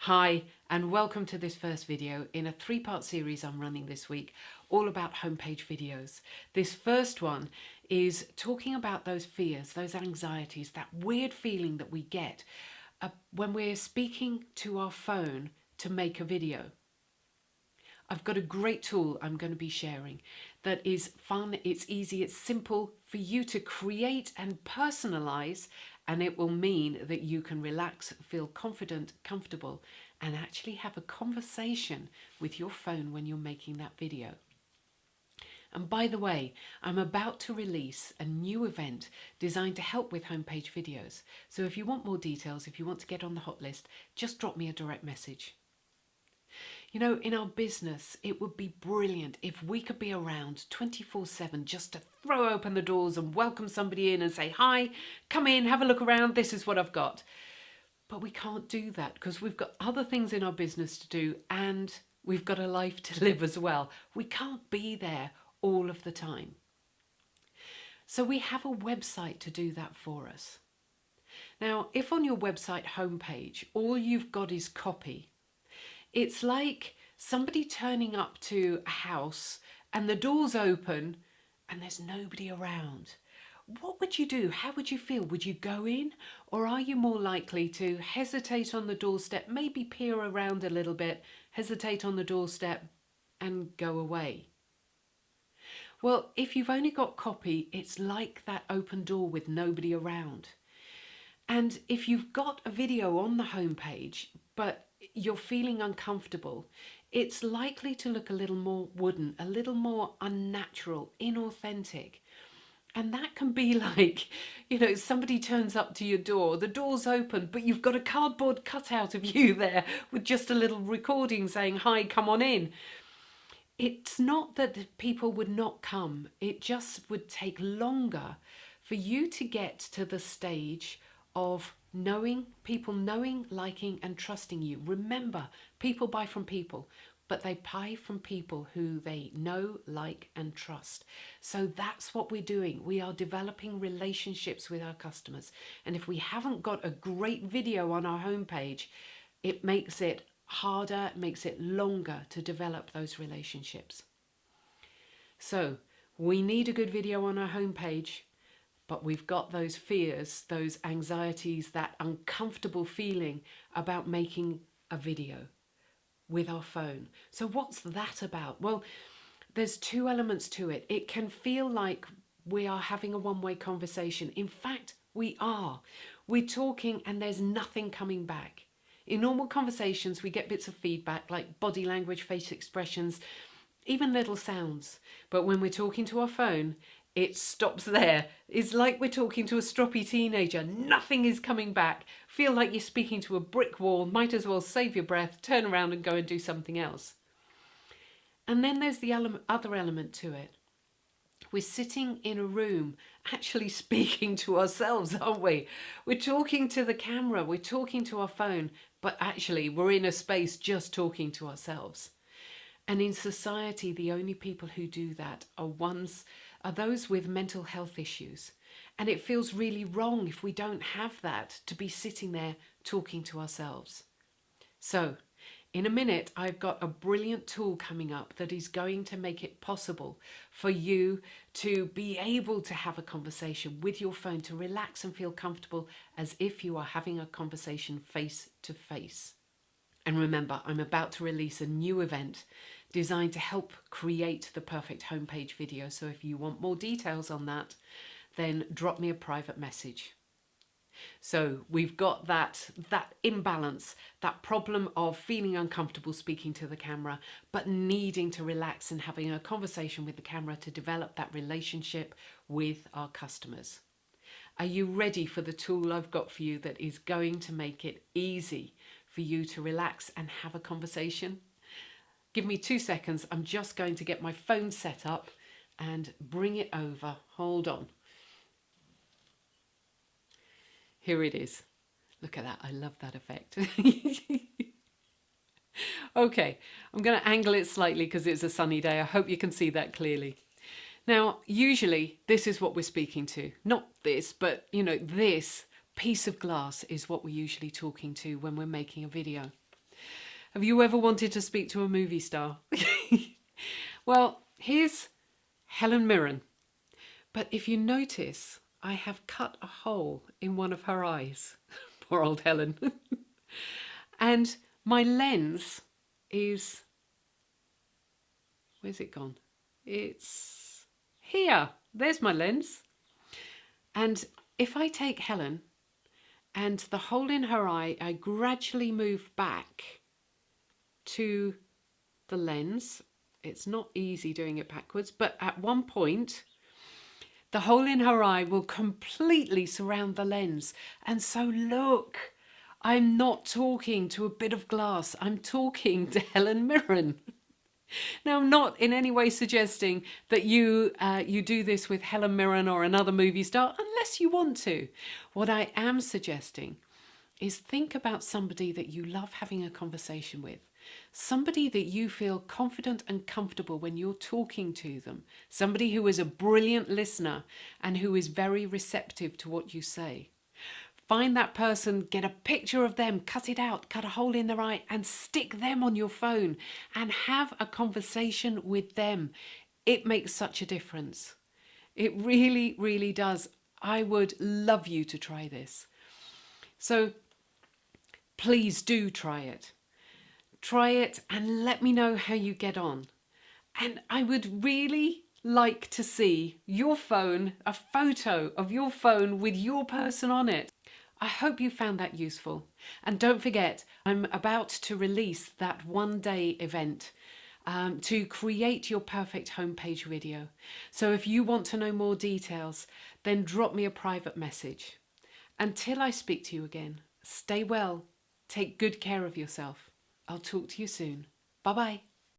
Hi, and welcome to this first video in a three-part series I'm running this week, all about homepage videos. This first one is talking about those fears, those anxieties, that weird feeling that we get when we're speaking to our phone to make a video. I've got a great tool I'm going to be sharing that is fun, it's easy, it's simple for you to create and personalize, and it will mean that you can relax, feel confident, comfortable, and actually have a conversation with your phone when you're making that video. And by the way, I'm about to release a new event designed to help with homepage videos. So if you want more details, if you want to get on the hot list, just drop me a direct message. You know, in our business, it would be brilliant if we could be around 24/7 just to throw open the doors and welcome somebody in and say, hi, come in, have a look around, this is what I've got. But we can't do that because we've got other things in our business to do and we've got a life to live as well. We can't be there all of the time. So we have a website to do that for us. Now, if on your website homepage, all you've got is copy, it's like somebody turning up to a house and the door's open and there's nobody around. What would you do? How would you feel? Would you go in, or are you more likely to hesitate on the doorstep, maybe peer around a little bit, hesitate on the doorstep and go away? Well, if you've only got copy, it's like that open door with nobody around. And if you've got a video on the homepage, but you're feeling uncomfortable, it's likely to look a little more wooden, a little more unnatural, inauthentic. And that can be like, you know, somebody turns up to your door, the door's open, but you've got a cardboard cutout of you there with just a little recording saying, hi, come on in. It's not that people would not come, it just would take longer for you to get to the stage of people knowing, liking and trusting you. Remember, people buy from people, but they buy from people who they know, like and trust. So that's what we're doing. We are developing relationships with our customers. And if we haven't got a great video on our homepage, it makes it harder, it makes it longer to develop those relationships. So we need a good video on our homepage, but we've got those fears, those anxieties, that uncomfortable feeling about making a video with our phone. So what's that about? Well, there's two elements to it. It can feel like we are having a one-way conversation. In fact, we are. We're talking and there's nothing coming back. In normal conversations, we get bits of feedback like body language, face expressions, even little sounds. But when we're talking to our phone, it stops there. It's like we're talking to a stroppy teenager. Nothing is coming back. Feel like you're speaking to a brick wall. Might as well save your breath, turn around and go and do something else. And then there's the other element to it. We're sitting in a room actually speaking to ourselves, aren't we? We're talking to the camera, we're talking to our phone, but actually we're in a space just talking to ourselves. And in society, the only people who do that are those with mental health issues. And it feels really wrong if we don't have that, to be sitting there talking to ourselves. So in a minute, I've got a brilliant tool coming up that is going to make it possible for you to be able to have a conversation with your phone, to relax and feel comfortable as if you are having a conversation face to face. And remember, I'm about to release a new event designed to help create the perfect homepage video. So if you want more details on that, then drop me a private message. So we've got that imbalance, that problem of feeling uncomfortable speaking to the camera, but needing to relax and having a conversation with the camera to develop that relationship with our customers. Are you ready for the tool I've got for you that is going to make it easy for you to relax and have a conversation? Give me 2 seconds. I'm just going to get my phone set up and bring it over. Hold on. Here it is. Look at that. I love that effect. Okay, I'm going to angle it slightly because it's a sunny day. I hope you can see that clearly. Now, usually this is what we're speaking to. Not this, but you know, this piece of glass is what we're usually talking to when we're making a video. Have you ever wanted to speak to a movie star? Well, here's Helen Mirren. But if you notice, I have cut a hole in one of her eyes. Poor old Helen. And my lens is... Where's it gone? It's here. There's my lens. And if I take Helen and the hole in her eye, I gradually move back to the lens. It's not easy doing it backwards, but at one point, the hole in her eye will completely surround the lens. And so look, I'm not talking to a bit of glass. I'm talking to Helen Mirren. Now, I'm not in any way suggesting that you do this with Helen Mirren or another movie star, unless you want to. What I am suggesting is think about somebody that you love having a conversation with, somebody that you feel confident and comfortable when you're talking to them, somebody who is a brilliant listener and who is very receptive to what you say. Find that person, get a picture of them, cut it out, cut a hole in their eye and stick them on your phone and have a conversation with them. It makes such a difference. It really, really does. I would love you to try this. So please do try it. Try it and let me know how you get on. And I would really like to see your phone, a photo of your phone with your person on it. I hope you found that useful. And don't forget, I'm about to release that one-day event to create your perfect homepage video. So if you want to know more details, then drop me a private message. Until I speak to you again, stay well, take good care of yourself. I'll talk to you soon. Bye-bye.